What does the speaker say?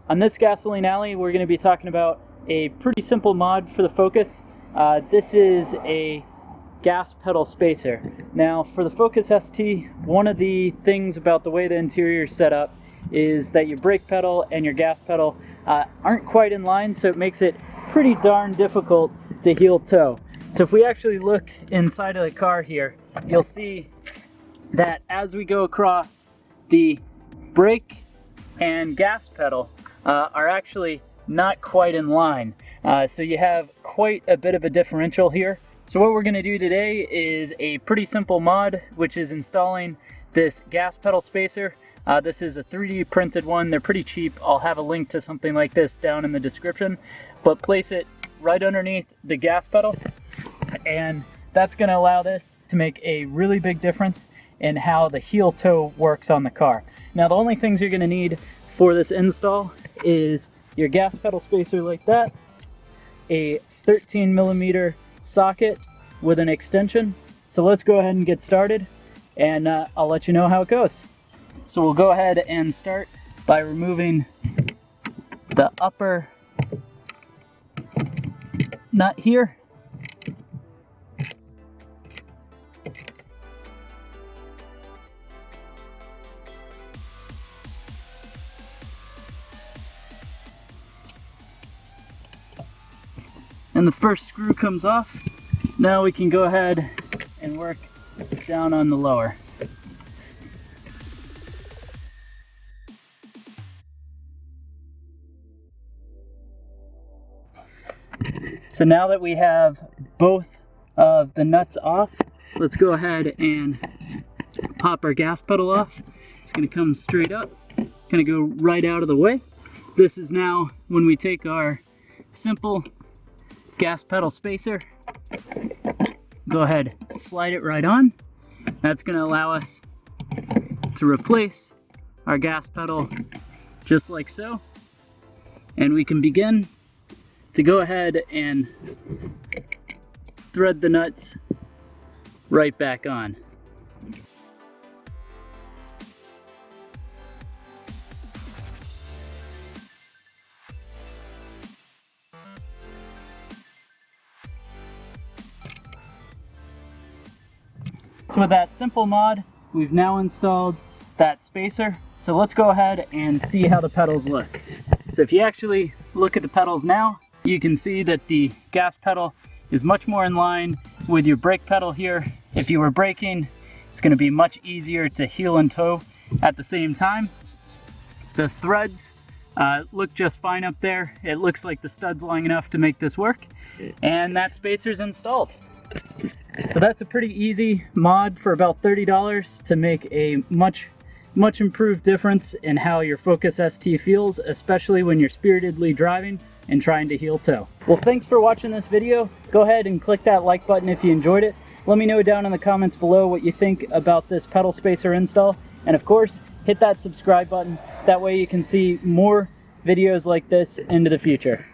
On this Gasoline Alley, we're going to be talking about a pretty simple mod for the Focus. This is a gas pedal spacer. Now, for the Focus ST, one of the things about the way the interior is set up is that your brake pedal and your gas pedal aren't quite in line, so it makes it pretty darn difficult to heel toe. So if we actually look inside of the car here, you'll see that as we go across, the brake and gas pedal are actually not quite in line. So you have quite a bit of a differential here. So what we're going to do today is a pretty simple mod, which is installing this gas pedal spacer. This is a 3D printed one. They're pretty cheap. I'll have a link to something like this down in the description. But place it right underneath the gas pedal, and that's going to allow this to make a really big difference in how the heel toe works on the car. Now, the only things you're going to need for this install is your gas pedal spacer like that, a 13mm socket with an extension. So let's go ahead and get started, and I'll let you know how it goes. So we'll go ahead and start by removing the upper nut here. And the first screw comes off. Now we can go ahead and work down on the lower. So now that we have both of the nuts off, let's go ahead and pop our gas pedal off. It's going to come straight up, going to go right out of the way. This is now when we take our simple gas pedal spacer, go ahead, slide it right on. That's going to allow us to replace our gas pedal just like so. And we can begin to go ahead and thread the nuts right back on. So with that simple mod, we've now installed that spacer. So let's go ahead and see how the pedals look. So if you actually look at the pedals now, you can see that the gas pedal is much more in line with your brake pedal here. If you were braking, it's going to be much easier to heel and toe at the same time. The threads look just fine up there. It looks like the stud's long enough to make this work. And that spacer's installed. So that's a pretty easy mod for about $30 to make a much improved difference in how your Focus ST feels, especially when you're spiritedly driving and trying to heel toe. Well, thanks for watching this video. Go ahead and click that like button if you enjoyed it. Let me know down in the comments below what you think about this pedal spacer install. And of course, hit that subscribe button. That way you can see more videos like this into the future.